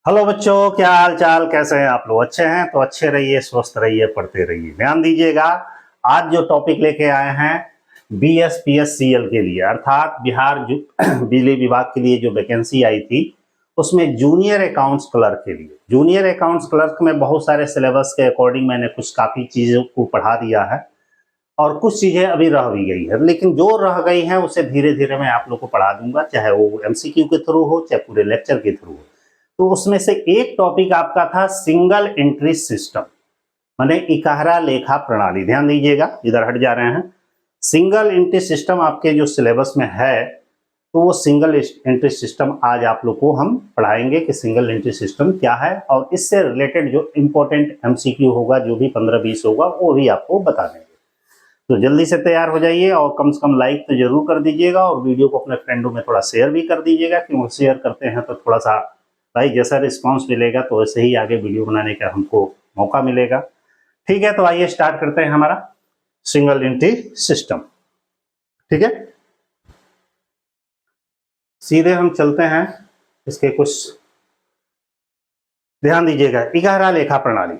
Hello बच्चों, क्या हाल चाल, कैसे हैं आप लोग? अच्छे हैं तो अच्छे रहिए, स्वस्थ रहिए, पढ़ते रहिए। ध्यान दीजिएगा, आज जो टॉपिक लेके आए हैं BSPSCL के लिए, अर्थात बिहार बिजली विभाग के लिए जो वैकेंसी आई थी उसमें जूनियर अकाउंट्स क्लर्क के लिए। जूनियर अकाउंट्स क्लर्क में बहुत सारे सिलेबस के अकॉर्डिंग मैंने कुछ काफ़ी चीज़ों को पढ़ा दिया है और कुछ चीज़ें अभी रह भी गई है, लेकिन जो रह गई हैं उसे धीरे धीरे मैं आप लोग को पढ़ा दूंगा, चाहे वो MCQ के थ्रू हो चाहे पूरे लेक्चर के थ्रू हो। तो उसमें से एक टॉपिक आपका था सिंगल एंट्री सिस्टम, माने इकहरा लेखा प्रणाली। ध्यान दीजिएगा, इधर हट जा रहे हैं। सिंगल एंट्री सिस्टम आपके जो सिलेबस में है, तो वो सिंगल एंट्री सिस्टम आज आप लोग को हम पढ़ाएंगे कि सिंगल एंट्री सिस्टम क्या है, और इससे रिलेटेड जो इंपॉर्टेंट MCQ होगा, जो भी 15-20 होगा, वो भी आपको बता देंगे। तो जल्दी से तैयार हो जाइए और कम से कम लाइक तो जरूर कर दीजिएगा, और वीडियो को अपने फ्रेंडों में थोड़ा शेयर भी कर दीजिएगा, क्योंकि शेयर करते हैं तो थोड़ा सा भाई जैसा रिस्पांस मिलेगा तो वैसे ही आगे वीडियो बनाने का हमको मौका मिलेगा। ठीक है, तो आइए स्टार्ट करते हैं हमारा सिंगल एंट्री सिस्टम। ठीक है, सीधे हम चलते हैं इसके कुछ। ध्यान दीजिएगा, इकहरा लेखा प्रणाली,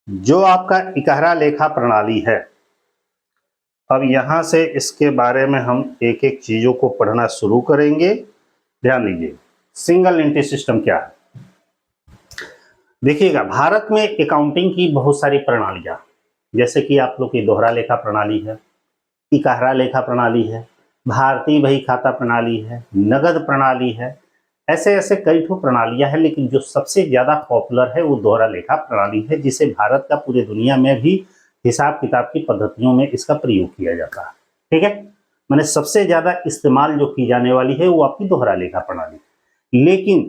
जो आपका इकहरा लेखा प्रणाली है, अब यहां से इसके बारे में हम एक एक चीजों को पढ़ना शुरू करेंगे। ध्यान दीजिए, सिंगल एंट्री सिस्टम क्या है। देखिएगा, भारत में अकाउंटिंग की बहुत सारी प्रणालियां, जैसे कि आप लोग की दोहरा लेखा प्रणाली है, इकहरा लेखा प्रणाली है, भारतीय बही खाता प्रणाली है, नगद प्रणाली है, ऐसे ऐसे कई ठो प्रणालियां हैं, लेकिन जो सबसे ज्यादा पॉपुलर है वो दोहरा लेखा प्रणाली है, जिसे भारत का पूरे दुनिया में भी हिसाब किताब की पद्धतियों में इसका प्रयोग किया जाता है। ठीक है, मैंने सबसे ज्यादा इस्तेमाल जो की जाने वाली है वो आपकी दोहरा लेखा प्रणाली। लेकिन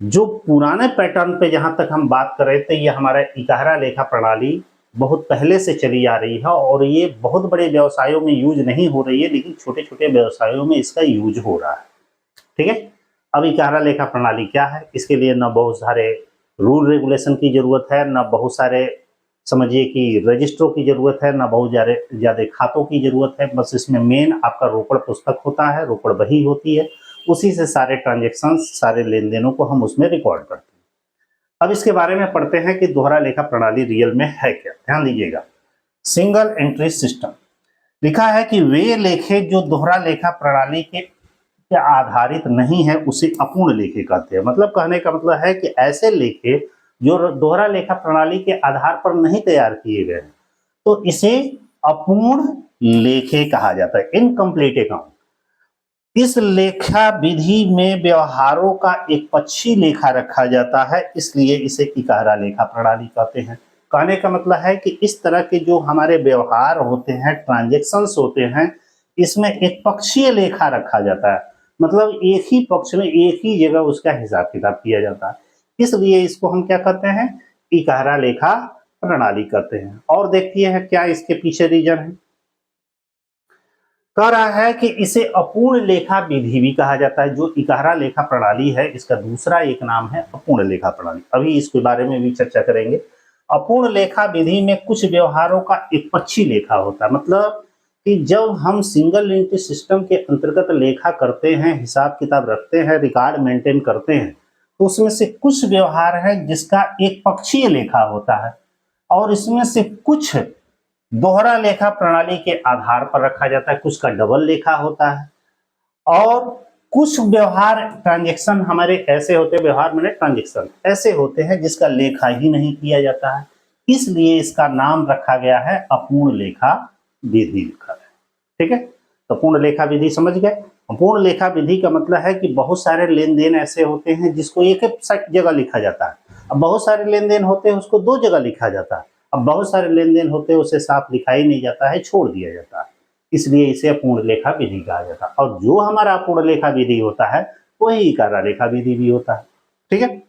जो पुराने पैटर्न पे जहां तक हम बात कर रहे थे, ये हमारा इकहरा लेखा प्रणाली बहुत पहले से चली आ रही है, और ये बहुत बड़े व्यवसायों में यूज नहीं हो रही है, लेकिन छोटे छोटे व्यवसायों में इसका यूज हो रहा है। ठीक है, अब इकहरा लेखा प्रणाली क्या है, इसके लिए न बहुत सारे रूल रेगुलेशन की जरूरत है, न बहुत सारे समझिए कि रजिस्टरों की जरूरत है, न बहुत ज्यादा खातों की जरूरत है। बस इसमें मेन आपका रोकड़ पुस्तक होता है, रोकड़ बही होती है, उसी से सारे ट्रांजेक्शन, सारे लेन देनों को हम उसमें रिकॉर्ड करते हैं। अब इसके बारे में पढ़ते हैं कि दोहरा लेखा प्रणाली रियल में है क्या। ध्यान दीजिएगा, सिंगल एंट्री सिस्टम लिखा है कि वे लेखे जो दोहरा लेखा प्रणाली के आधारित नहीं है उसे अपूर्ण लेखे कहते हैं। मतलब कहने का मतलब है कि ऐसे लेखे जो दोहरा लेखा प्रणाली के आधार पर नहीं तैयार किए गए हैं, तो इसे अपूर्ण लेखे कहा जाता है, इनकम्प्लीट अकाउंट। इस लेखा विधि में व्यवहारों का एक पक्षी लेखा रखा जाता है, इसलिए इसे इकहरा लेखा प्रणाली कहते हैं। कहने का मतलब है कि इस तरह के जो हमारे व्यवहार होते हैं, ट्रांजेक्शन्स होते हैं, इसमें एक पक्षीय लेखा रखा जाता है। मतलब एक ही पक्ष में एक ही जगह उसका हिसाब किताब किया जाता है, इसलिए इसको हम क्या कहते हैं, इकहरा लेखा प्रणाली कहते हैं। और देखिए है क्या इसके पीछे रीजन है। कह रहा है कि इसे अपूर्ण लेखा विधि भी कहा जाता है। जो इकहरा लेखा प्रणाली है, इसका दूसरा एक नाम है अपूर्ण लेखा प्रणाली। अभी इसके बारे में भी चर्चा करेंगे। अपूर्ण लेखा विधि में कुछ व्यवहारों का एक पक्षी लेखा होता है। मतलब कि जब हम सिंगल एंट्री सिस्टम के अंतर्गत लेखा करते हैं, हिसाब किताब रखते हैं, रिकॉर्ड मेंटेन करते हैं, तो उसमें से कुछ व्यवहार है जिसका एक पक्षीय लेखा होता है, और इसमें से कुछ दोहरा लेखा प्रणाली के आधार पर रखा जाता है, कुछ का डबल लेखा होता है, और कुछ व्यवहार ट्रांजेक्शन हमारे ऐसे होते हैं, व्यवहार मैंने ट्रांजेक्शन ऐसे होते हैं जिसका लेखा ही नहीं किया जाता है, इसलिए इसका नाम रखा गया है अपूर्ण लेखा विधि लिखा है। ठीक है, तो पूर्ण लेखा विधि समझ गए। अपूर्ण लेखा विधि का मतलब है कि बहुत सारे लेन देन ऐसे होते हैं जिसको एक जगह लिखा जाता है, अब बहुत सारे लेन देन होते हैं उसको दो जगह लिखा जाता है, अब बहुत सारे लेन देन होते हैं उसे साफ लिखाई नहीं जाता है, छोड़ दिया जाता है, इसलिए इसे अपूर्ण लेखा विधि कहा जाता है। और जो हमारा अपूर्ण लेखा विधि होता है वही इकहरा लेखा विधि भी होता है। ठीक है,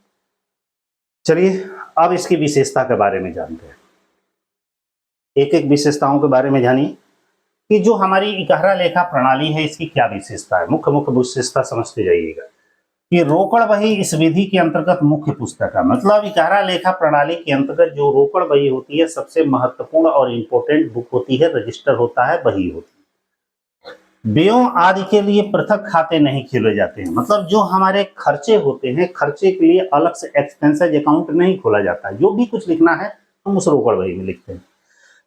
चलिए अब इसकी विशेषता के बारे में जानते हैं। एक एक विशेषताओं के बारे में जानिए कि जो हमारी इकहरा लेखा प्रणाली है इसकी क्या विशेषता है। मुख्य मुख्य विशेषता समझते जाइएगा कि रोकड़ बही इस विधि के अंतर्गत मुख्य पुस्तक है। मतलब इकहरा लेखा प्रणाली के अंतर्गत जो रोकड़ बही होती है सबसे महत्वपूर्ण और इंपॉर्टेंट बुक होती है, रजिस्टर होता है, बही होती है। व्ययों आदि के लिए पृथक खाते नहीं खोले जाते हैं, मतलब जो हमारे खर्चे होते हैं, खर्चे के लिए अलग से एक्सपेंसेस अकाउंट नहीं खोला जाता है। जो भी कुछ लिखना है हम उस रोकड़ बही में लिखते हैं।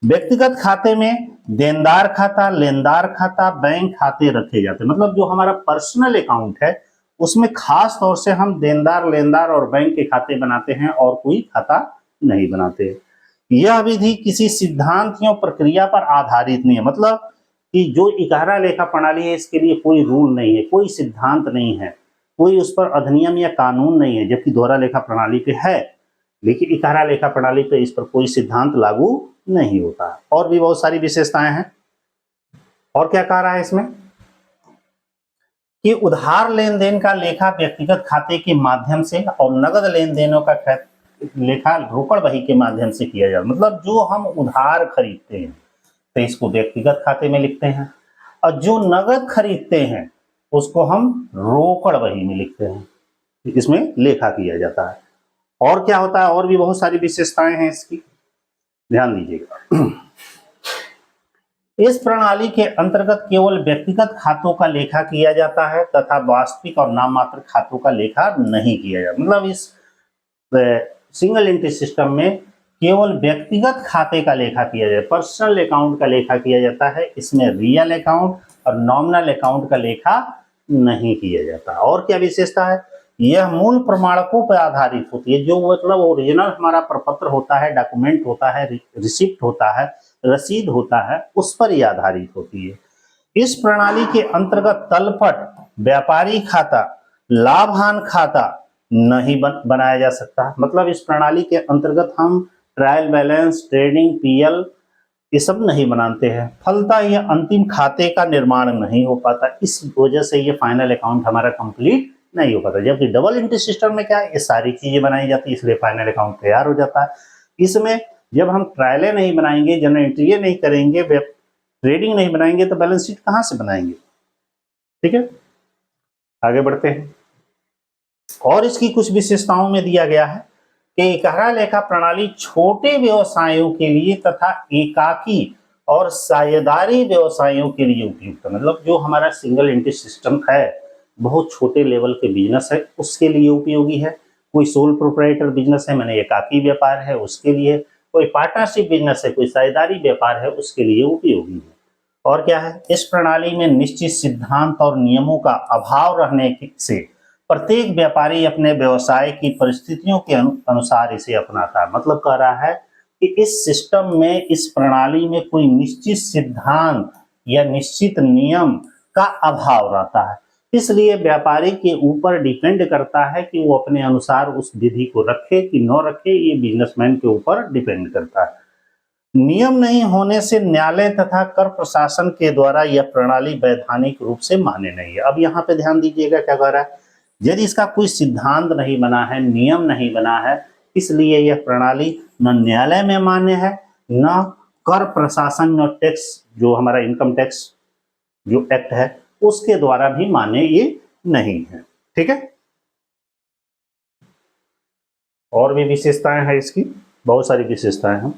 व्यक्तिगत खाते में देनदार खाता, लेनदार खाता, बैंक खाते रखे जाते हैं, मतलब जो हमारा पर्सनल अकाउंट है उसमें खास तौर से हम देनदार, लेनदार और बैंक के खाते बनाते हैं और कोई खाता नहीं बनाते। यह विधि किसी सिद्धांत या प्रक्रिया पर आधारित नहीं है, मतलब कि जो इकारा लेखा प्रणाली है इसके लिए कोई रूल नहीं है, कोई सिद्धांत नहीं है, कोई उस पर अधिनियम या कानून नहीं है, जबकि दोहरा लेखा प्रणाली पे है। लेकिन इकारा लेखा प्रणाली पे इस पर कोई सिद्धांत लागू नहीं होता है। और भी बहुत सारी विशेषताएं हैं। और क्या कह रहा है इसमें कि उधार लेन देन का लेखा व्यक्तिगत खाते के माध्यम से और नगद लेन देनों का लेखा रोकड़ बही के माध्यम से किया जाता है। मतलब जो हम उधार खरीदते हैं तो इसको व्यक्तिगत खाते में लिखते हैं, और जो नगद खरीदते हैं उसको हम रोकड़ बही में लिखते हैं, इसमें लेखा किया जाता है। और क्या होता है, और भी बहुत सारी विशेषताएं हैं इसकी, ध्यान दीजिएगा। इस प्रणाली के अंतर्गत केवल व्यक्तिगत खातों का लेखा किया जाता है तथा वास्तविक और नाम मात्र खातों का लेखा नहीं किया जाता। मतलब इस सिंगल एंट्री सिस्टम में केवल व्यक्तिगत खाते का लेखा किया जाता है, पर्सनल अकाउंट का लेखा किया जाता है। इसमें रियल अकाउंट और नॉमिनल अकाउंट का लेखा नहीं किया जाता। और क्या विशेषता है, यह मूल प्रमाणकों पर आधारित होती है, जो मतलब ओरिजिनल हमारा प्रपत्र होता है, डॉक्यूमेंट होता है, रिसिप्ट होता है, रसीद होता है, उस पर ही आधारित होती है। इस प्रणाली के अंतर्गत तलपट, व्यापारी खाता, लाभ-हानि खाता नहीं बनाया जा सकता। मतलब इस प्रणाली के अंतर्गत हम ट्रायल बैलेंस, ट्रेडिंग, पीएल ये सब नहीं बनाते हैं। फलतः यह अंतिम खाते का निर्माण नहीं हो पाता, इस वजह से ये फाइनल अकाउंट हमारा कंप्लीट नहीं हो पाता। जबकि डबल एंट्री सिस्टम में क्या है, ये सारी चीजें बनाई जाती है, इसलिए फाइनल अकाउंट तैयार हो जाता है। इसमें जब हम ट्रायलें नहीं बनाएंगे, जनरल एंट्री नहीं करेंगे, ट्रेडिंग नहीं बनाएंगे, तो बैलेंस शीट कहाँ से बनाएंगे। ठीक है, आगे बढ़ते हैं। और इसकी कुछ विशेषताओं में दिया गया है कि इकारा लेखा प्रणाली छोटे व्यवसायों के लिए तथा एकाकी और साझेदारी व्यवसायों के लिए उपयुक्त है। मतलब जो हमारा सिंगल एंट्री सिस्टम है, बहुत छोटे लेवल के बिजनेस है उसके लिए उपयोगी है। कोई सोल प्रोप्राइटर बिजनेस है, मैंने एकाकी व्यापार है उसके लिए, कोई पार्टनरशिप बिजनेस है, कोई साझेदारी व्यापार है उसके लिए उपयोगी है। और क्या है, इस प्रणाली में निश्चित सिद्धांत और नियमों का अभाव रहने से प्रत्येक व्यापारी अपने व्यवसाय की परिस्थितियों के अनुसार इसे अपनाता है। मतलब कह रहा है कि इस सिस्टम में, इस प्रणाली में कोई निश्चित सिद्धांत या निश्चित नियम का अभाव रहता है, इसलिए व्यापारी के ऊपर डिपेंड करता है कि वो अपने अनुसार उस विधि को रखे कि न रखे, ये बिजनेसमैन के ऊपर डिपेंड करता है। नियम नहीं होने से न्यायालय तथा कर प्रशासन के द्वारा यह प्रणाली वैधानिक रूप से मान्य नहीं है। अब यहाँ पे ध्यान दीजिएगा क्या कह रहा है, यदि इसका कोई सिद्धांत नहीं बना है, नियम नहीं बना है, इसलिए यह प्रणाली न न्यायालय में मान्य है, न कर प्रशासन, न टैक्स, जो हमारा इनकम टैक्स जो एक्ट है उसके द्वारा भी मान्य ये नहीं है। ठीक है, और भी विशेषताएं हैं इसकी, बहुत सारी विशेषताएं हैं।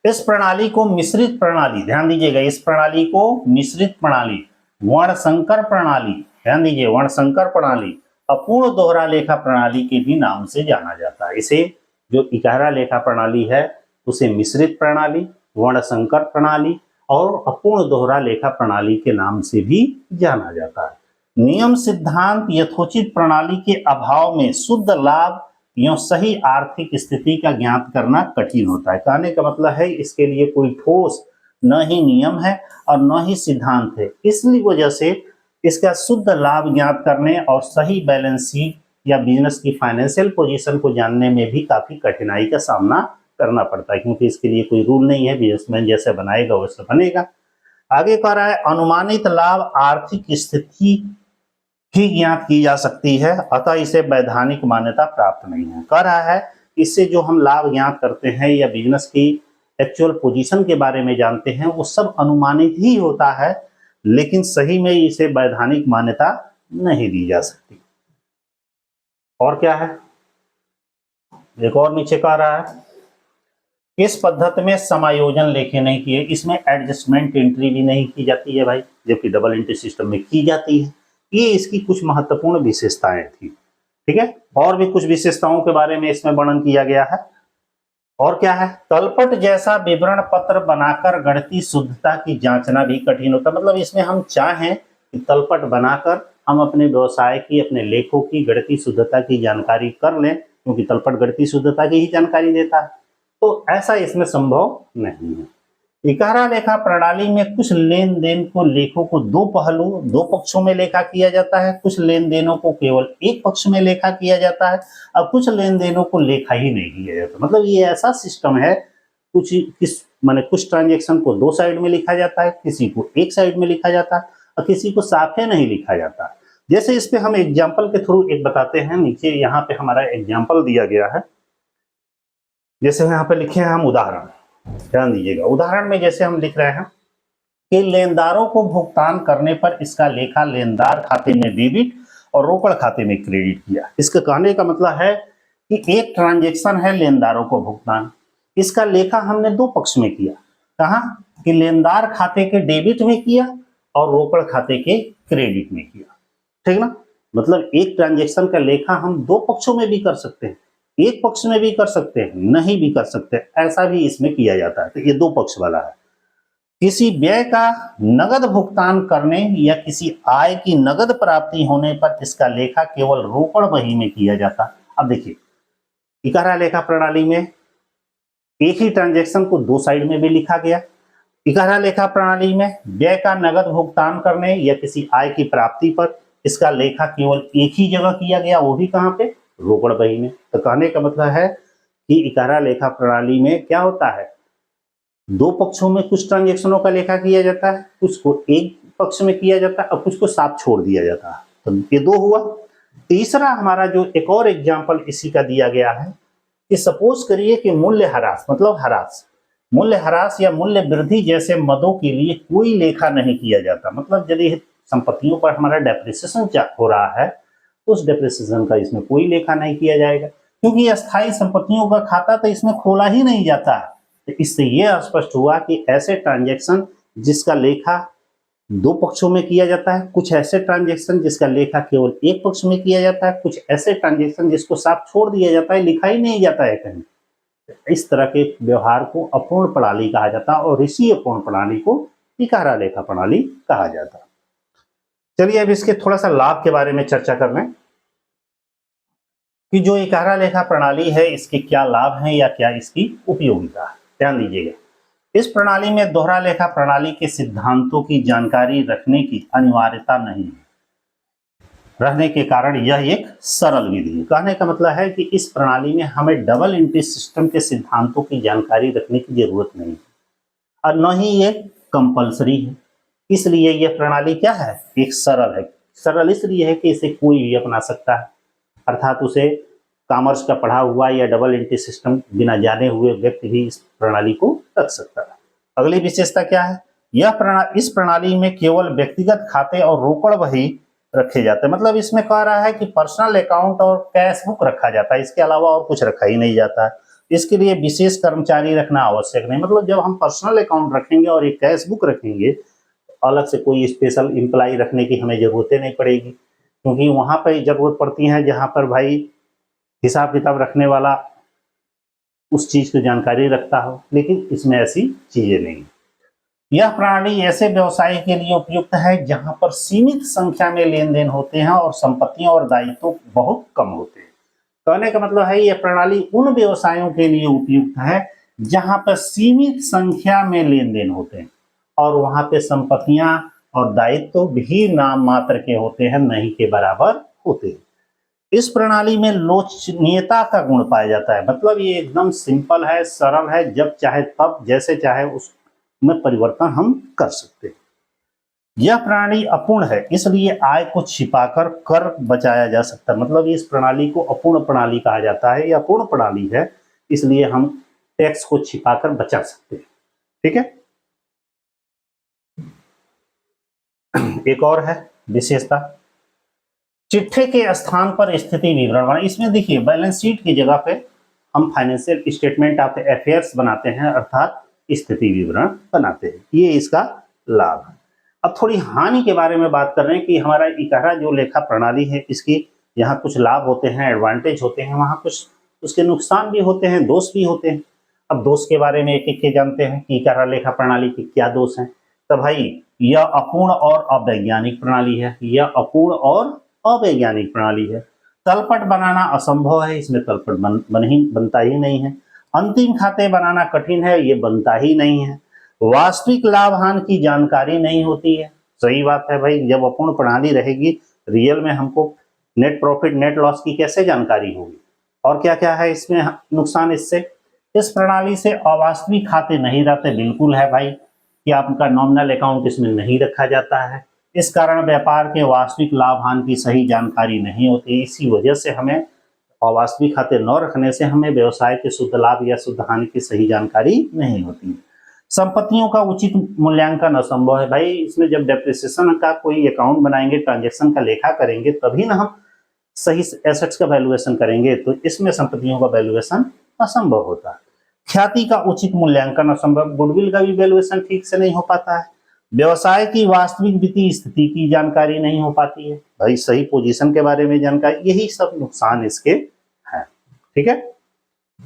इस प्रणाली को मिश्रित प्रणाली, ध्यान दीजिएगा, इस प्रणाली को मिश्रित प्रणाली, वर्णसंकर प्रणाली, ध्यान दीजिए, वर्णसंकर प्रणाली, अपूर्ण दोहरा लेखा प्रणाली के भी नाम से जाना जाता है। इसे जो इकारा लेखा प्रणाली है उसे मिश्रित प्रणाली, वर्णसंकर प्रणाली और अपूर्ण दोहरा लेखा प्रणाली के नाम से भी जाना जाता है। नियम सिद्धांत यथोचित प्रणाली के अभाव में शुद्ध लाभ या सही आर्थिक स्थिति का ज्ञात करना कठिन होता है। कहने का मतलब है इसके लिए कोई ठोस न ही नियम है और न ही सिद्धांत है, इसलिए वजह से इसका शुद्ध लाभ ज्ञात करने और सही बैलेंस शीट या बिजनेस की फाइनेंशियल पोजीशन को जानने में भी काफी कठिनाई का सामना करना पड़ता है, क्योंकि इसके लिए कोई रूल नहीं है, बिजनेसमैन जैसे बनाएगा वैसे बनेगा। आगे कह रहा है अनुमानित लाभ आर्थिक स्थिति ही ज्ञात की जा सकती है, अतः इसे वैधानिक मान्यता प्राप्त नहीं है। कह रहा है इससे जो हम लाभ ज्ञात करते हैं या बिजनेस की एक्चुअल पोजीशन के बारे में जानते हैं वो सब अनुमानित ही होता है, लेकिन सही में इसे वैधानिक मान्यता नहीं दी जा सकती। और क्या है, एक और नीचे कह रहा है इस पद्धति में समायोजन लेखे नहीं किए, इसमें एडजस्टमेंट एंट्री भी नहीं की जाती है भाई, जबकि डबल एंट्री सिस्टम में की जाती है। ये इसकी कुछ महत्वपूर्ण विशेषताएं थी। ठीक है, और भी कुछ विशेषताओं के बारे में इसमें वर्णन किया गया है। और क्या है, तलपट जैसा विवरण पत्र बनाकर गणितीय शुद्धता की जांचना भी कठिन होता। मतलब इसमें हम चाहें कि तलपट बनाकर हम अपने व्यवसाय की, अपने लेखों की गणितीय शुद्धता की जानकारी कर लें, क्योंकि तलपट गणितीय शुद्धता की ही जानकारी देता है, तो ऐसा इसमें संभव नहीं है। इकारा लेखा प्रणाली में कुछ लेन देन को लेखों को दो पक्षों में लेखा किया जाता है, कुछ लेन देनों को केवल एक पक्ष में लेखा किया जाता है, और कुछ लेन देनों को लेखा ही नहीं किया जाता। मतलब ये ऐसा सिस्टम है, कुछ ट्रांजेक्शन को दो साइड में लिखा जाता है, किसी को एक साइड में लिखा जाता है, और किसी को साफे नहीं लिखा जाता। जैसे इस पे हम एग्जाम्पल के थ्रू एक बताते हैं। नीचे यहाँ पे हमारा एग्जाम्पल दिया गया है, जैसे यहाँ पे लिखे हैं हम उदाहरण, ध्यान दीजिएगा। उदाहरण में जैसे हम लिख रहे हैं कि लेनदारों को भुगतान करने पर इसका लेखा लेनदार खाते में डेबिट और रोकड़ खाते में क्रेडिट किया। इसके कहने का मतलब है कि एक ट्रांजेक्शन है लेनदारों को भुगतान, इसका लेखा हमने दो पक्ष में किया। कहा कि लेनदार खाते के डेबिट में किया और रोकड़ खाते के क्रेडिट में किया। ठीक ना, मतलब एक ट्रांजेक्शन का लेखा हम दो पक्षों में भी कर सकते हैं, एक पक्ष में भी कर सकते हैं, नहीं भी कर सकते, ऐसा भी इसमें किया जाता है। तो ये दो पक्ष वाला है। किसी व्यय का नगद भुगतान करने या किसी आय की नगद प्राप्ति होने पर इसका लेखा केवल रोकड़ बही में किया जाता। अब देखिए, इकारा लेखा प्रणाली में एक ही ट्रांजेक्शन को दो साइड में भी लिखा गया। इकारा लेखा प्रणाली में व्यय का नगद भुगतान करने या किसी आय की प्राप्ति पर इसका लेखा केवल एक ही जगह किया गया, वो भी कहां पे, रोकड़ बही में। तो कहने का मतलब है कि इकारा लेखा प्रणाली में क्या होता है, दो पक्षों में कुछ ट्रांजेक्शनों का लेखा किया जाता है, कुछ को एक पक्ष में किया जाता है और कुछ को साफ छोड़ दिया जाता है। तो ये दो हुआ। तीसरा हमारा जो एक और एग्जाम्पल इसी का दिया गया है कि सपोज करिए कि मूल्य ह्रास, मतलब मूल्य ह्रास या मूल्य वृद्धि जैसे मदों के लिए कोई लेखा नहीं किया जाता। मतलब यदि संपत्तियों पर हमारा डेप्रिसिएशन हो रहा है, उस डेप्रिसिएशन का इसमें कोई लेखा नहीं किया जाएगा, क्योंकि अस्थायी संपत्तियों का खाता तो इसमें खोला ही नहीं जाता है। तो इससे यह स्पष्ट हुआ कि ऐसे ट्रांजेक्शन जिसका लेखा दो पक्षों में किया जाता है, कुछ ऐसे ट्रांजेक्शन जिसका लेखा केवल एक पक्ष में किया जाता है, कुछ ऐसे ट्रांजेक्शन जिसको साफ छोड़ दिया जाता है, लिखा ही नहीं जाता है कहीं। इस तरह के व्यवहार को अपूर्ण प्रणाली कहा जाता है और इसी अपूर्ण प्रणाली को इकारा लेखा प्रणाली कहा जाता है। चलिए अब इसके थोड़ा सा लाभ के बारे में चर्चा कर लें कि जो इकारा लेखा प्रणाली है इसके क्या लाभ हैं या क्या इसकी उपयोगिता है। ध्यान दीजिएगा, इस प्रणाली में दोहरा लेखा प्रणाली के सिद्धांतों की जानकारी रखने की अनिवार्यता नहीं है। रहने के कारण यह एक सरल विधि है। कहने का मतलब है कि इस प्रणाली में हमें डबल एंट्री सिस्टम के सिद्धांतों की जानकारी रखने की जरूरत नहीं है और न ही ये कंपलसरी है। इसलिए यह प्रणाली क्या है, एक सरल है। सरल इसलिए है कि इसे कोई भी अपना सकता है, अर्थात उसे कॉमर्स का पढ़ा हुआ या डबल एंट्री सिस्टम बिना जाने हुए व्यक्ति भी इस प्रणाली को रख सकता है। अगली विशेषता क्या है, इस प्रणाली में केवल व्यक्तिगत खाते और रोकड़ बही रखे जाते हैं। मतलब इसमें कह रहा है कि पर्सनल अकाउंट और कैश बुक रखा जाता है, इसके अलावा और कुछ रखा ही नहीं जाता है। इसके लिए विशेष कर्मचारी रखना आवश्यक नहीं। मतलब जब हम पर्सनल अकाउंट रखेंगे और एक कैश बुक रखेंगे, अलग से कोई स्पेशल एम्प्लॉय रखने की हमें जरूरत नहीं पड़ेगी, क्योंकि वहां पर जरूरत पड़ती है जहां पर भाई हिसाब किताब रखने वाला उस चीज की जानकारी रखता हो, लेकिन इसमें ऐसी चीजें नहीं। यह प्रणाली ऐसे व्यवसाय के लिए उपयुक्त है जहां पर सीमित संख्या में लेन देन होते हैं और संपत्तियां और दायित्व बहुत कम होते हैं। कहने का मतलब है यह प्रणाली उन व्यवसायों के लिए उपयुक्त है जहां पर सीमित संख्या में लेन देन होते हैं और वहां पे संपत्तियां और दायित्व भी नाम मात्र के होते हैं, नहीं के बराबर होते हैं। इस प्रणाली में लोचनीयता का गुण पाया जाता है। मतलब ये एकदम सिंपल है, सरल है, जब चाहे तब जैसे चाहे उसमें परिवर्तन हम कर सकते हैं। यह प्रणाली अपूर्ण है, इसलिए आय को छिपाकर कर बचाया जा सकता है। मतलब इस प्रणाली को अपूर्ण प्रणाली कहा जाता है, यह अपूर्ण प्रणाली है, इसलिए हम टैक्स को छिपाकर बचा सकते हैं। ठीक है, एक और है विशेषता, चिट्ठे के स्थान पर स्थिति विवरण। इसमें देखिए बैलेंस शीट की जगह पे हम फाइनेंशियल स्टेटमेंट ऑफ अफेयर्स बनाते हैं, अर्थात स्थिति विवरण बनाते हैं। ये इसका लाभ है। अब थोड़ी हानि के बारे में बात कर रहे हैं कि हमारा इकारा जो लेखा प्रणाली है, इसकी यहाँ कुछ लाभ होते हैं, एडवांटेज होते हैं, वहाँ कुछ उसके नुकसान भी होते हैं, दोष भी होते हैं। अब दोष के बारे में एक एक के जानते हैं कि इकारा लेखा प्रणाली के क्या दोष हैं। तो भाई, यह अपूर्ण और अवैज्ञानिक प्रणाली है, यह अपूर्ण और अवैज्ञानिक प्रणाली है। तलपट बनाना असंभव है, इसमें तलपट बनता ही नहीं है। अंतिम खाते बनाना कठिन है, ये बनता ही नहीं है। वास्तविक लाभ हानि की जानकारी नहीं होती है। सही बात है भाई, जब अपूर्ण प्रणाली रहेगी, रियल में हमको नेट प्रॉफिट नेट लॉस की कैसे जानकारी होगी। और क्या क्या है इसमें नुकसान इससे, इस प्रणाली से अवास्तविक खाते नहीं रहते, बिल्कुल है भाई, कि आपका नॉमिनल अकाउंट इसमें नहीं रखा जाता है। इस कारण व्यापार के वास्तविक लाभ हानि की सही जानकारी नहीं होती। इसी वजह से हमें अवास्तविक खाते न रखने से हमें व्यवसाय के शुद्ध लाभ या शुद्ध हानि की सही जानकारी नहीं होती। संपत्तियों का उचित मूल्यांकन असंभव है भाई, इसमें जब डेप्रिसिएशन का कोई अकाउंट बनाएंगे, ट्रांजेक्शन का लेखा करेंगे, तभी ना हम सही एसेट्स का वैल्यूएशन करेंगे, तो इसमें संपत्तियों का वैल्यूएशन असंभव होता है। ख्याति का उचित मूल्यांकन असंभव, गुडविल का भी वैल्यूएशन ठीक से नहीं हो पाता है। व्यवसाय की वास्तविक वित्तीय स्थिति की जानकारी नहीं हो पाती है भाई, सही पोजीशन के बारे में जानकारी, यही सब नुकसान इसके हैं। ठीक है,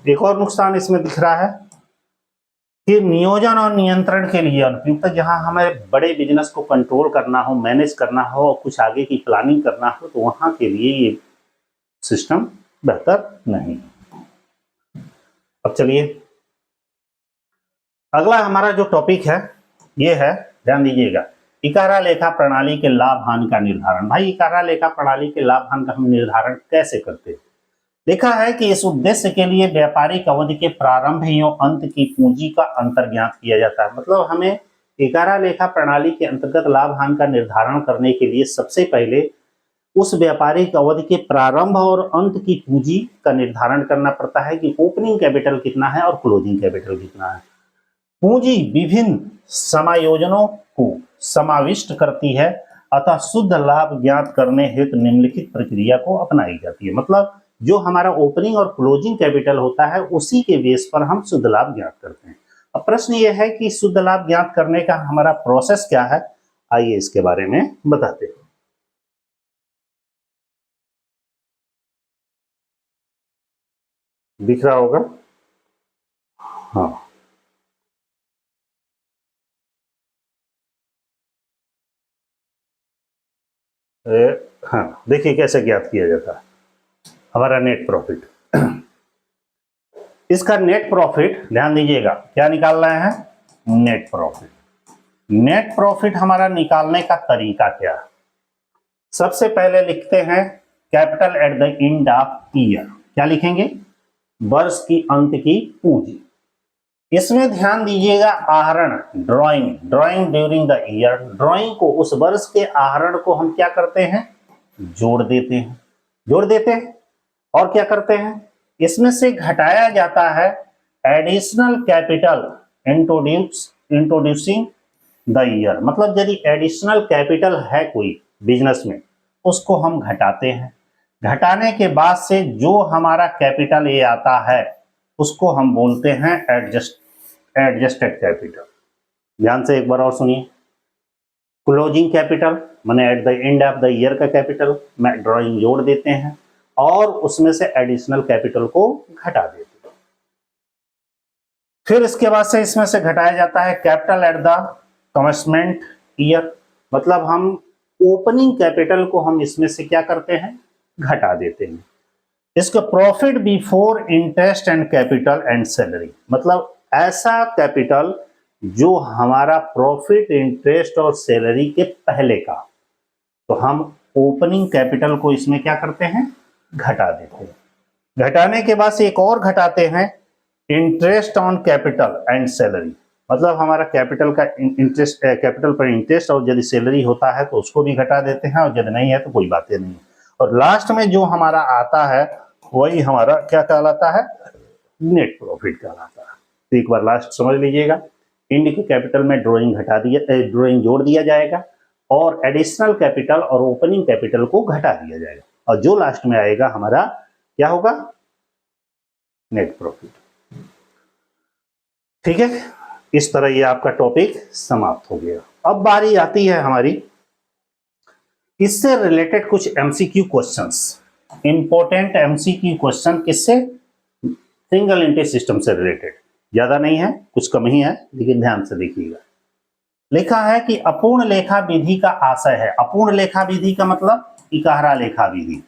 एक और नुकसान इसमें दिख रहा है कि नियोजन और नियंत्रण के लिए अनुपयुक्त, जहां हमें बड़े बिजनेस को कंट्रोल करना हो, मैनेज करना हो और कुछ आगे की प्लानिंग करना हो, तो वहां के लिए ये सिस्टम बेहतर नहीं। अब चलिए अगला हमारा जो टॉपिक है ये है, ध्यान दीजिएगा, इकारा लेखा प्रणाली के लाभ हानि का निर्धारण। भाई, इकारा लेखा प्रणाली के लाभ हानि का हम निर्धारण कैसे करते हैं। लिखा है कि इस उद्देश्य के लिए व्यापारिक अवधि के प्रारंभ एवं अंत की पूंजी का अंतर ज्ञात किया जाता है। मतलब हमें इकारा लेखा प्रणाली के अंतर्गत लाभ हानि का निर्धारण करने के लिए सबसे पहले उस व्यापारिक अवधि के प्रारंभ और अंत की पूंजी का निर्धारण करना पड़ता है कि ओपनिंग कैपिटल कितना है और क्लोजिंग कैपिटल कितना है। पूंजी विभिन्न समायोजनों को समाविष्ट करती है, अतः शुद्ध लाभ ज्ञात करने हेतु निम्नलिखित प्रक्रिया को अपनाई जाती है। मतलब जो हमारा ओपनिंग और क्लोजिंग कैपिटल होता है, उसी के बेस पर हम शुद्ध लाभ ज्ञात करते हैं। अब प्रश्न ये है कि शुद्ध लाभ ज्ञात करने का हमारा प्रोसेस क्या है, आइए इसके बारे में बताते हैं। दिख रहा होगा, हाँ। हाँ, देखिए कैसे ज्ञात किया जाता है हमारा नेट प्रॉफिट। इसका नेट प्रॉफिट ध्यान दीजिएगा, क्या निकाल रहे हैं, नेट प्रॉफिट। नेट प्रॉफिट हमारा निकालने का तरीका क्या है। सबसे पहले लिखते हैं capital at the end of year. क्या लिखेंगे, वर्ष की अंत की पूंजी। इसमें ध्यान दीजिएगा आहरण, drawing during the year, drawing को, उस वर्ष के आहरण को हम क्या करते हैं, जोड़ देते हैं। और क्या करते हैं, इसमें से घटाया जाता है additional capital introducing the year. मतलब यदि एडिशनल कैपिटल है कोई बिजनेस में, उसको हम घटाते हैं। घटाने के बाद से जो हमारा कैपिटल ये आता है, उसको हम बोलते हैं एडजस्टेड कैपिटल। ध्यान से एक बार और सुनिए, क्लोजिंग कैपिटल माने at the end of the year का कैपिटल में ड्राइंग जोड़ देते हैं और उसमें से एडिशनल कैपिटल को घटा देते हैं। फिर इसके बाद से इसमें से घटाया जाता है capital at the commencement year. मतलब हम ओपनिंग कैपिटल को हम इसमें से क्या करते हैं, घटा देते हैं। इसका profit before interest and capital and salary. मतलब ऐसा कैपिटल जो हमारा प्रॉफिट, इंटरेस्ट और सैलरी के पहले का, तो हम ओपनिंग कैपिटल को इसमें क्या करते हैं, घटा देते हैं। घटाने के बाद से एक और घटाते हैं interest on capital and salary. मतलब हमारा कैपिटल का इंटरेस्ट, कैपिटल पर इंटरेस्ट और यदि सैलरी होता है तो उसको भी घटा देते हैं, और यदि नहीं है तो कोई बातें नहीं। और लास्ट में जो हमारा आता है वही हमारा क्या कहलाता है, नेट प्रॉफिट कहलाता है। तो एक बार लास्ट समझ लीजिएगा, इंड के कैपिटल में ड्राइंग जोड़ दिया जाएगा और एडिशनल कैपिटल और ओपनिंग कैपिटल को घटा दिया जाएगा, और जो लास्ट में आएगा हमारा क्या होगा, नेट प्रॉफिट। ठीक है, इस तरह ये आपका टॉपिक समाप्त हो गया। अब बारी आती है हमारी इससे रिलेटेड कुछ MCQ questions, important MCQ question. किससे? सिंगल एंटिटी सिस्टम से रिलेटेड। ज्यादा नहीं है, कुछ कम ही है, लेकिन ध्यान से देखिएगा। लिखा है कि अपूर्ण लेखा विधि का आशय है। अपूर्ण लेखा विधि का मतलब इकहरा लेखा विधि।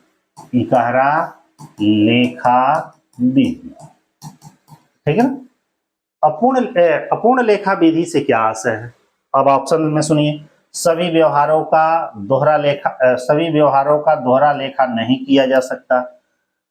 इकहरा लेखा विधि, ठीक है ना। अपूर्ण लेखा विधि से क्या आशय है? अब ऑप्शन में सुनिए। सभी व्यवहारों का दोहरा लेखा नहीं किया जा सकता,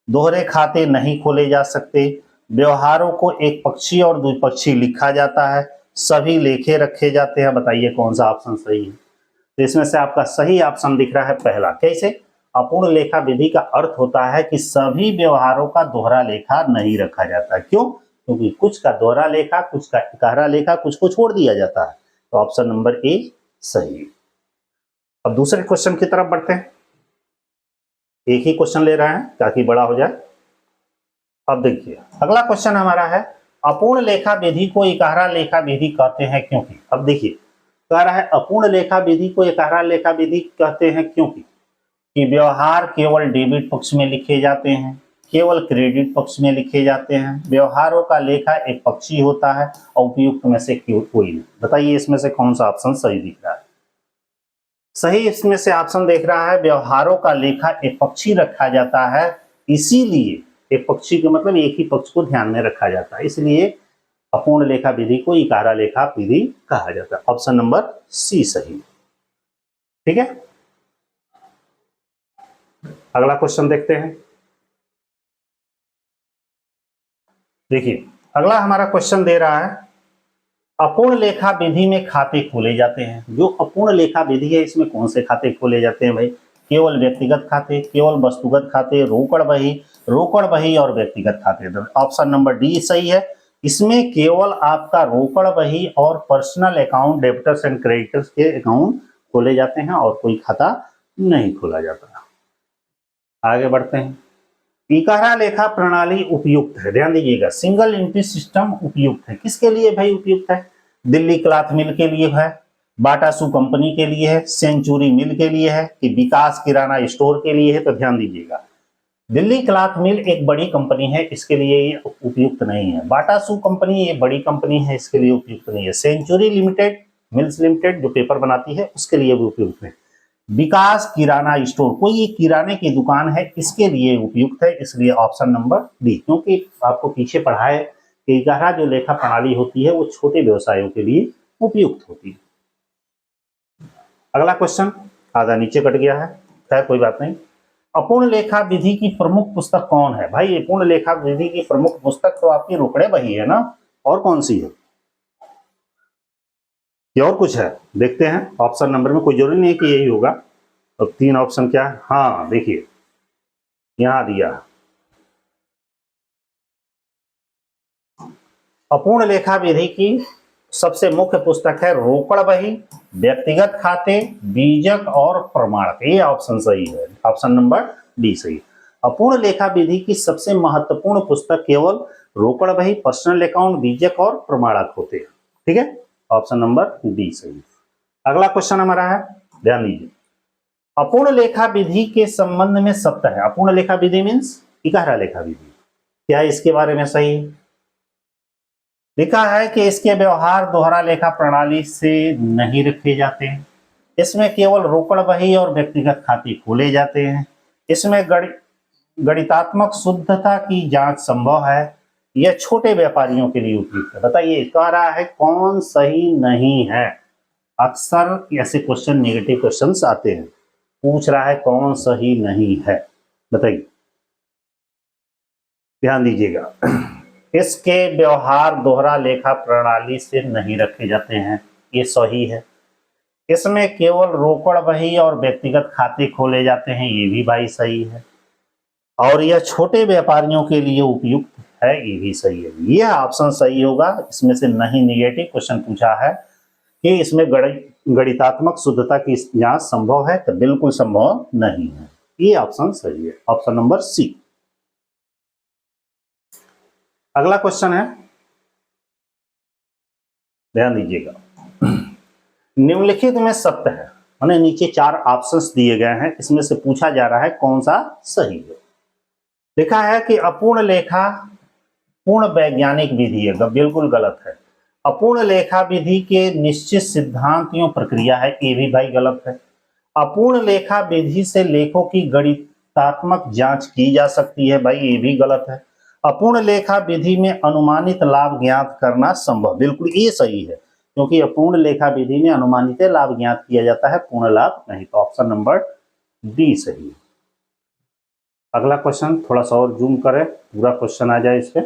दोहरे खाते नहीं खोले जा सकते, व्यवहारों को एक पक्षी और द्विपक्षी लिखा जाता है, सभी लेखे रखे जाते हैं। बताइए कौन सा ऑप्शन सही है? तो इसमें से आपका सही ऑप्शन दिख रहा है पहला। कैसे? अपूर्ण लेखा विधि का अर्थ होता है कि सभी व्यवहारों का दोहरा लेखा नहीं रखा जाता। क्यों? क्योंकि कुछ का दोहरा लेखा, कुछ का इकहरा लेखा, कुछ को छोड़ दिया जाता है। तो ऑप्शन नंबर ए सही है। अब दूसरे क्वेश्चन की तरफ बढ़ते हैं। एक ही क्वेश्चन ले रहे हैं ताकि बड़ा हो जाए। अब देखिए अगला क्वेश्चन हमारा है, अपूर्ण लेखा विधि को इकहरा लेखा विधि कहते हैं क्योंकि। अब देखिए कह रहा है अपूर्ण लेखा विधि को इकहरा लेखा विधि कहते हैं क्योंकि कि व्यवहार केवल डेबिट पक्ष में लिखे जाते हैं, केवल क्रेडिट पक्ष में लिखे जाते हैं, व्यवहारों का लेखा एक पक्षी होता है और उपयुक्त में से कोई नहीं। बताइए इसमें से कौन सा ऑप्शन सही दिख रहा है? सही इसमें से ऑप्शन देख रहा है व्यवहारों का लेखा एक पक्षी रखा जाता है, इसीलिए एक पक्षी का मतलब एक ही पक्ष को ध्यान में रखा जाता है, इसलिए अपूर्ण लेखा विधि को इकहरा लेखा विधि कहा जाता है। ऑप्शन नंबर सी सही। ठीक है, अगला क्वेश्चन देखते हैं। देखिए अगला हमारा क्वेश्चन दे रहा है, अपूर्ण लेखा विधि में खाते खोले जाते हैं। जो अपूर्ण लेखा विधि है इसमें कौन से खाते खोले जाते हैं भाई? केवल व्यक्तिगत खाते, केवल वस्तुगत खाते, रोकड़ बही और व्यक्तिगत खाते। ऑप्शन नंबर डी सही है। इसमें केवल आपका रोकड़ बही और personal account, debtors and creditors के अकाउंट खोले जाते हैं और कोई खाता नहीं खोला जाता। आगे बढ़ते हैं। इकहरा लेखा प्रणाली उपयुक्त है। ध्यान दीजिएगा, सिंगल एंट्री सिस्टम उपयुक्त है। किसके लिए भाई उपयुक्त है? दिल्ली क्लॉथ मिल के लिए है, बाटा शू कंपनी के लिए है, सेंचुरी मिल के लिए है, कि विकास किराना स्टोर के लिए है? तो ध्यान दीजिएगा, दिल्ली क्लॉथ मिल एक बड़ी कंपनी है, इसके लिए ये उपयुक्त नहीं है। बाटा शू कंपनी ये बड़ी कंपनी है, इसके लिए उपयुक्त नहीं है। सेंचुरी लिमिटेड मिल्स लिमिटेड जो पेपर बनाती है उसके लिए भी उपयुक्त है। विकास किराना स्टोर कोई एक किराने की दुकान है, इसके लिए उपयुक्त है, इसलिए ऑप्शन नंबर डी। क्योंकि आपको पीछे पढ़ा है कि इकहरा जो लेखा प्रणाली होती है वो छोटे व्यवसायों के लिए उपयुक्त होती है। अगला क्वेश्चन आधा नीचे कट गया है, खैर कोई बात नहीं। अपूर्ण लेखा विधि की प्रमुख पुस्तक कौन है? भाई अपूर्ण लेखा विधि की प्रमुख पुस्तक तो आपकी रोकड़े बही है ना, और कौन सी है? या और कुछ है? देखते हैं ऑप्शन नंबर में, कोई जरूरी नहीं है कि यही होगा। अब तीन ऑप्शन क्या है? हाँ देखिए यहां दिया, अपूर्ण लेखा विधि की सबसे मुख्य पुस्तक है रोकड़ बही, व्यक्तिगत खाते, बीजक और प्रमाणक। ये ऑप्शन सही है, ऑप्शन नंबर डी सही। अपूर्ण लेखा विधि की सबसे महत्वपूर्ण पुस्तक केवल रोकड़ बही, पर्सनल अकाउंट, बीजक और प्रमाणक होते हैं। ठीक है, ऑप्शन नंबर डी सही। अगला क्वेश्चन हमारा है, ध्यान दीजिए, अपूर्ण लेखा विधि के संबंध में सत्य है। अपूर्ण लेखा विधि मीन्स इकहरा लेखा विधि, क्या इसके बारे में सही है? लिखा है कि इसके व्यवहार दोहरा लेखा प्रणाली से नहीं रखे जाते हैं, इसमें केवल रोकड़ बही और व्यक्तिगत खाते खोले जाते हैं, इसमें गणितात्मक शुद्धता की जांच संभव है, यह छोटे व्यापारियों के लिए उपयुक्त है। बताइए कह रहा है कौन सही नहीं है? अक्सर ऐसे क्वेश्चन नेगेटिव क्वेश्चंस आते हैं, पूछ रहा है कौन सही नहीं है, बताइए। ध्यान दीजिएगा, इसके व्यवहार दोहरा लेखा प्रणाली से नहीं रखे जाते हैं, ये सही है। इसमें केवल रोकड़ बही और व्यक्तिगत खाते खोले जाते हैं, ये भी भाई सही है। और यह छोटे व्यापारियों के लिए उपयुक्त है, ये भी सही है। यह ऑप्शन सही होगा। इसमें से नहीं निगेटिव क्वेश्चन पूछा है कि इसमें गणितात्मक शुद्धता की जांच संभव है, तो बिल्कुल संभव नहीं है। ये ऑप्शन सही है, ऑप्शन नंबर सी। अगला क्वेश्चन है, ध्यान दीजिएगा, निम्नलिखित में सत्य है, माने नीचे 4 ऑप्शंस दिए गए हैं, इसमें से पूछा जा रहा है कौन सा सही है। लिखा है कि अपूर्ण लेखा पूर्ण वैज्ञानिक विधि है, बिल्कुल गलत है। अपूर्ण लेखा विधि के निश्चित सिद्धांत एवं प्रक्रिया है, ये भी भाई गलत है। अपूर्ण लेखा विधि से लेखों की गणितात्मक जांच की जा सकती है, भाई ये भी गलत है। अपूर्ण लेखा विधि में अनुमानित लाभ ज्ञात करना संभव, बिल्कुल ये सही है, क्योंकि अपूर्ण लेखा विधि में अनुमानित लाभ ज्ञात किया जाता है, पूर्ण लाभ नहीं। तो ऑप्शन नंबर डी सही है। अगला क्वेश्चन थोड़ा सा और जूम करें, पूरा क्वेश्चन आ जाए इस पे,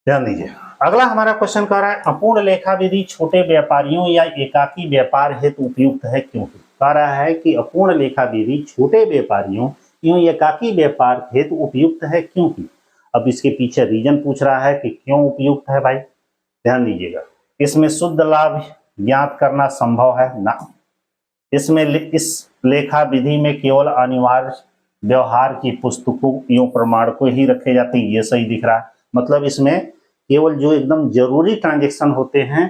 ध्यान दीजिए। अगला हमारा क्वेश्चन कह रहा है अपूर्ण लेखा विधि छोटे व्यापारियों या एकाकी व्यापार हेतु उपयुक्त है, क्योंकि कह रहा है कि अपूर्ण लेखा विधि छोटे व्यापारियों एवं एकाकी व्यापार हेतु उपयुक्त है, क्योंकि अब इसके पीछे रीजन पूछ रहा है कि क्यों उपयुक्त है। भाई ध्यान दीजिएगा, इसमें शुद्ध लाभ ज्ञात करना संभव है ना, इसमें इस लेखा विधि में केवल अनिवार्य व्यवहार की पुस्तकों एवं प्रमाण को ही रखे जाते हैं, ये सही दिख रहा है। मतलब इसमें केवल जो एकदम जरूरी ट्रांजेक्शन होते हैं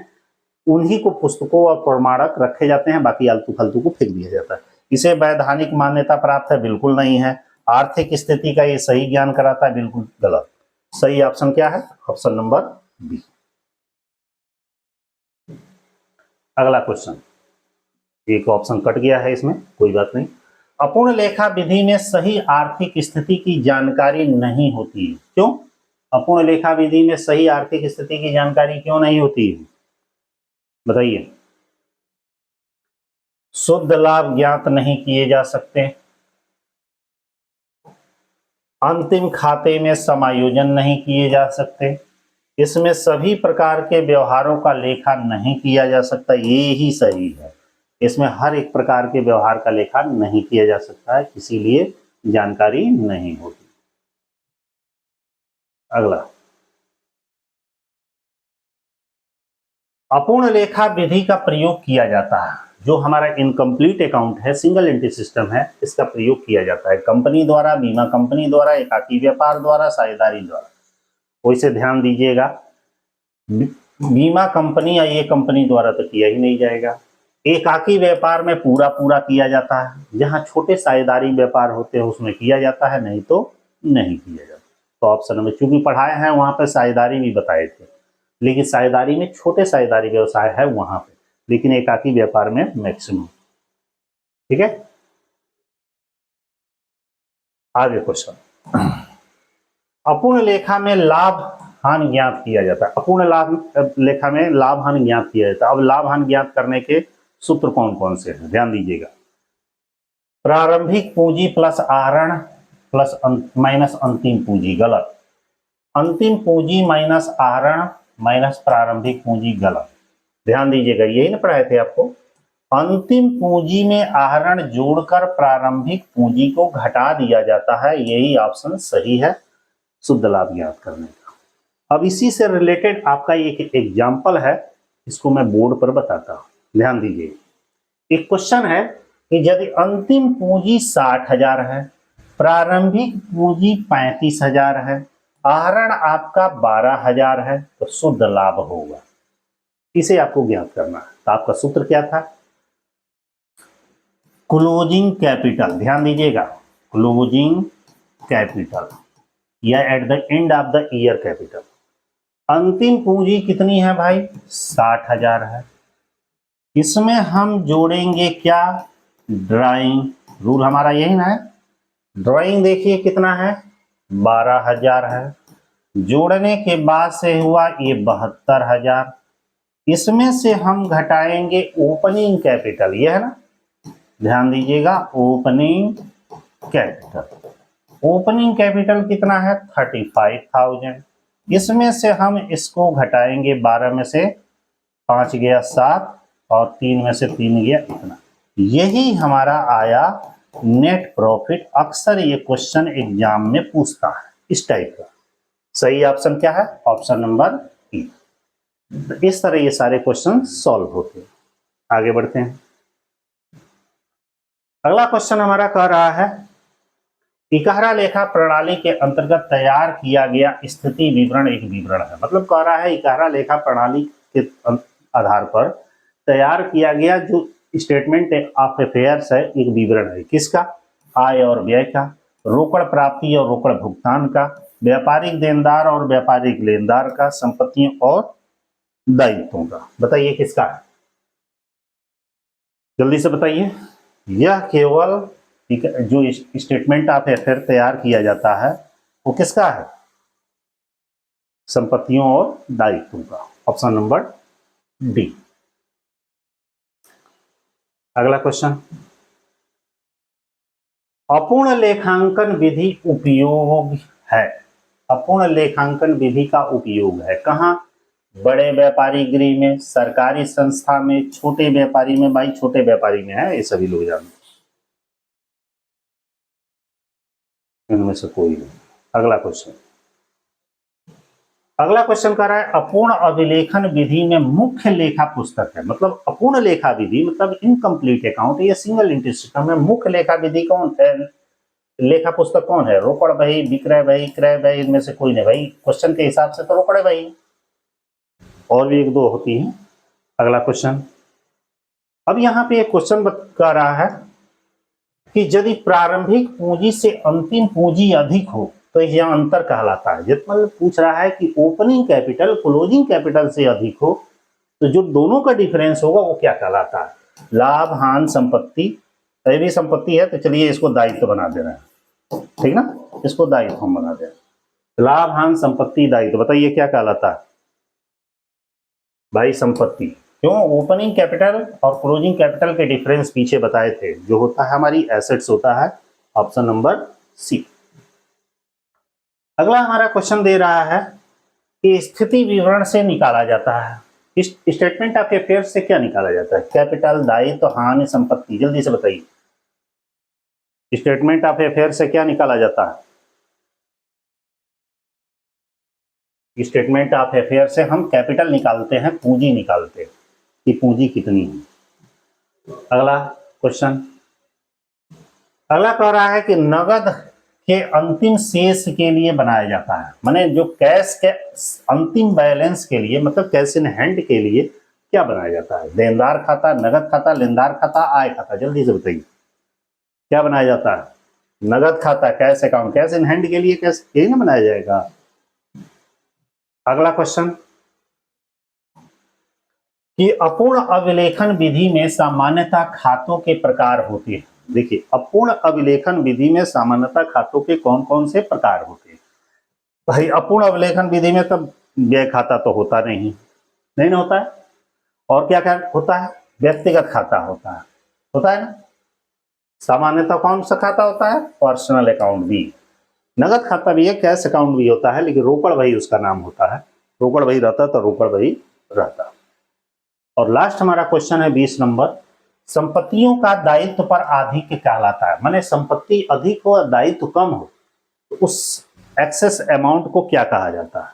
उन्हीं को पुस्तकों और प्रमाणक रखे जाते हैं, बाकी आलतू फालतू को फेंक दिया जाता है। इसे वैधानिक मान्यता प्राप्त है, बिल्कुल नहीं है। आर्थिक स्थिति का ये सही ज्ञान कराता है, बिल्कुल गलत। सही ऑप्शन क्या है? Option number B. अगला क्वेश्चन, एक ऑप्शन कट गया है इसमें, कोई बात नहीं। अपूर्ण लेखा विधि में सही आर्थिक स्थिति की जानकारी नहीं होती है, क्यों? अपूर्ण लेखा विधि में सही आर्थिक स्थिति की जानकारी क्यों नहीं होती है, बताइए। शुद्ध लाभ ज्ञात नहीं किए जा सकते, अंतिम खाते में समायोजन नहीं किए जा सकते, इसमें सभी प्रकार के व्यवहारों का लेखा नहीं किया जा सकता, ये ही सही है। इसमें हर एक प्रकार के व्यवहार का लेखा नहीं किया जा सकता है, इसीलिए जानकारी नहीं होती। अगला, अपूर्ण लेखा विधि का प्रयोग किया जाता है, जो हमारा इनकम्प्लीट अकाउंट है, सिंगल एंट्री सिस्टम है, इसका प्रयोग किया जाता है कंपनी द्वारा, बीमा कंपनी द्वारा, एकाकी व्यापार द्वारा, साझेदारी द्वारा। वैसे ध्यान दीजिएगा, बीमा कंपनी या ये कंपनी द्वारा तो किया ही नहीं जाएगा। एकाकी व्यापार में पूरा पूरा किया जाता है, जहां छोटे साझेदारी व्यापार होते हैं उसमें किया जाता है, नहीं तो नहीं किया जाता। तो ऑप्शन में चूंकि पढ़ाए हैं वहां पर साझेदारी भी बताए थे, लेकिन साझेदारी में छोटे साझेदारी व्यवसाय है वहां पे, लेकिन एकाकी व्यापार में मैक्सिमम। ठीक है, आगे क्वेश्चन। अपूर्ण लेखा में लाभ हानि ज्ञात किया जाता है, अपूर्ण लाभ लेखा में लाभ हानि ज्ञात किया जाता है। अब लाभ हानि ज्ञात करने के सूत्र कौन कौन से हैं, ध्यान दीजिएगा। प्रारंभिक पूंजी प्लस आहरण प्लस माइनस अंतिम पूंजी, गलत। अंतिम पूंजी माइनस आहरण माइनस प्रारंभिक पूंजी, गलत। ध्यान दीजिएगा, यही ना पढ़ाए थे आपको। अंतिम पूंजी में आहरण जोड़कर प्रारंभिक पूंजी को घटा दिया जाता है, यही ऑप्शन सही है शुद्ध लाभ ज्ञात करने का। अब इसी से रिलेटेड आपका एक एग्जाम्पल है, इसको मैं बोर्ड पर बताता हूं, ध्यान दीजिए। एक क्वेश्चन है कि यदि अंतिम पूंजी 60,000 है, प्रारंभिक पूंजी 35,000 है, आहरण आपका 12,000 है, तो शुद्ध लाभ होगा, इसे आपको ज्ञात करना है। तो आपका सूत्र क्या था? क्लोजिंग कैपिटल, ध्यान दीजिएगा, क्लोजिंग कैपिटल या at the end of the year capital. अंतिम पूंजी कितनी है भाई? 60,000 है। इसमें हम जोड़ेंगे क्या? ड्राइंग, रूल हमारा यही ना है। ड्राइंग देखिए कितना है? 12,000 है। जोड़ने के बाद से हुआ ये 72,000। इसमें से हम घटाएंगे ओपनिंग कैपिटल, ये है ना, ध्यान दीजिएगा, ओपनिंग कैपिटल। ओपनिंग कैपिटल कितना है? 35,000। इसमें से हम इसको घटाएंगे, 12 में से 5 गया 7 और 3 में से 3 गया इतना, यही हमारा आया नेट प्रॉफिट। अक्सर ये क्वेश्चन एग्जाम में पूछता है इस टाइप का। सही ऑप्शन क्या है? ऑप्शन नंबर ई। इस तरह ये सारे क्वेश्चन सॉल्व होते हैं। आगे बढ़ते हैं। अगला क्वेश्चन हमारा कह रहा है इकहरा लेखा प्रणाली के अंतर्गत तैयार किया गया स्थिति विवरण एक विवरण है। मतलब कह रहा है इकहरा लेखा प्रणाली के आधार पर तैयार किया गया जो स्टेटमेंट ऑफ अफेयर्स है एक विवरण है। किसका? आय और व्यय का, रोकड़ प्राप्ति और रोकड़ भुगतान का, व्यापारिक देनदार और व्यापारिक लेनदार का, संपत्तियों और दायित्वों का। बताइए किसका है? जल्दी से बताइए। यह केवल जो स्टेटमेंट ऑफ अफेयर तैयार किया जाता है वो किसका है? संपत्तियों और दायित्वों का। Option number D. अगला क्वेश्चन, अपूर्ण लेखांकन विधि उपयोग है। अपूर्ण लेखांकन विधि का उपयोग है कहाँ? बड़े व्यापारी गृह में, सरकारी संस्था में, छोटे व्यापारी में। भाई छोटे व्यापारी में है, ये सभी लोग जानते, इनमें से कोई नहीं। अगला क्वेश्चन, अगला क्वेश्चन कह रहा है अपूर्ण अभिलेखन विधि में मुख्य लेखा पुस्तक है। मतलब अपूर्ण लेखा विधि मतलब इनकम्प्लीट अकाउंट या सिंगल एंट्री सिस्टम में मुख्य लेखा विधि कौन है? लेखा पुस्तक कौन है? रोकड़ बही, विक्रय बही, क्रय बही, इनमें से कोई नहीं। भाई क्वेश्चन के हिसाब से तो रोकड़ बही, और भी एक दो होती है। अगला क्वेश्चन, अब यहाँ पे एक क्वेश्चन कह रहा है कि यदि प्रारंभिक पूंजी से अंतिम पूंजी अधिक हो तो यह अंतर कहलाता है। मतलब पूछ रहा है कि ओपनिंग कैपिटल क्लोजिंग कैपिटल से अधिक हो तो जो दोनों का डिफरेंस होगा वो क्या कहलाता है? लाभ, हान, संपत्ति। ये भी संपत्ति है तो चलिए इसको दायित्व बना दे रहे हैं, ठीक ना, इसको दायित्व हम बना दे रहे हैं। लाभ, हान, संपत्ति, दायित्व। बताइए क्या कहलाता है? भाई संपत्ति। क्यों? ओपनिंग कैपिटल और क्लोजिंग कैपिटल के डिफरेंस पीछे बताए थे, जो होता है हमारी एसेट्स होता है। Option number C. अगला हमारा क्वेश्चन दे रहा है कि स्थिति विवरण से निकाला जाता है, इस स्टेटमेंट ऑफ अफेयर्स से क्या निकाला जाता है? कैपिटल, दायित्व, हानि, संपत्ति। जल्दी से बताइए स्टेटमेंट ऑफ अफेयर्स से क्या निकाला जाता है? स्टेटमेंट ऑफ अफेयर से हम कैपिटल निकालते हैं, पूंजी निकालते हैं कि पूंजी कितनी है। अगला क्वेश्चन, अगला कह रहा है कि नगद के अंतिम शेष के लिए बनाया जाता है। माने जो कैश के अंतिम बैलेंस के लिए, मतलब कैश इन हैंड के लिए क्या बनाया जाता है? देनदार खाता, नगद खाता, लेनदार खाता, आय खाता। जल्दी से बताइए क्या बनाया जाता है? नगद खाता, cash account, cash in hand के लिए कैसे यही ना बनाया जाएगा। अगला क्वेश्चन कि अपूर्ण अभिलेखन विधि में सामान्यतः खातों के प्रकार होते हैं। देखिए अपूर्ण अभिलेखन विधि में सामान्यतः खातों के कौन कौन से प्रकार होते हैं? भाई अपूर्ण अभिलेखन विधि में तब व्यय खाता तो होता नहीं ना होता है। और क्या क्या होता है? व्यक्तिगत खाता होता है ना। सामान्यतः कौन सा खाता होता है? पर्सनल अकाउंट भी। नगद खाता भी है, कैश अकाउंट भी होता है, लेकिन रोकड़ भाई उसका नाम होता है। रोकड़ भाई रहता तो रोकड़ भाई रहता। और लास्ट हमारा क्वेश्चन है 20 नंबर, संपत्तियों का दायित्व पर अधिक कहलाता है। माने संपत्ति अधिक हो और दायित्व कम हो तो उस एक्सेस अमाउंट को क्या कहा जाता है?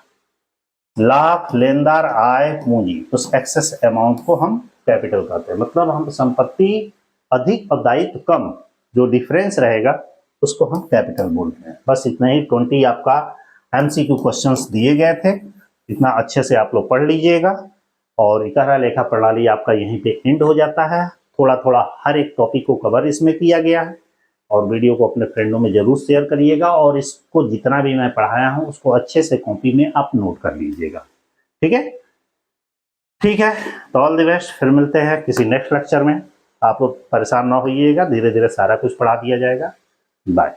लाभ, लेनदार, आय, पूंजी। उस एक्सेस अमाउंट को हम कैपिटल कहते हैं। मतलब हम संपत्ति अधिक और दायित्व कम जो डिफरेंस रहेगा उसको हम कैपिटल बोलते हैं। बस इतना ही। 20 आपका एमसीक्यू क्वेश्चंस दिए गए थे, इतना अच्छे से आप लोग पढ़ लीजिएगा। और इकहरा लेखा प्रणाली आपका यहीं पे एंड हो जाता है। थोड़ा थोड़ा हर एक टॉपिक को कवर इसमें किया गया है। और वीडियो को अपने फ्रेंडों में जरूर शेयर करिएगा और इसको जितना भी मैं पढ़ाया हूँ उसको अच्छे से कॉपी में आप नोट कर लीजिएगा। ठीक है, ठीक है। तो ऑल द बेस्ट। फिर मिलते हैं किसी नेक्स्ट लेक्चर में। आप लोग परेशान ना होइएगा, धीरे धीरे सारा कुछ पढ़ा दिया जाएगा। बाय।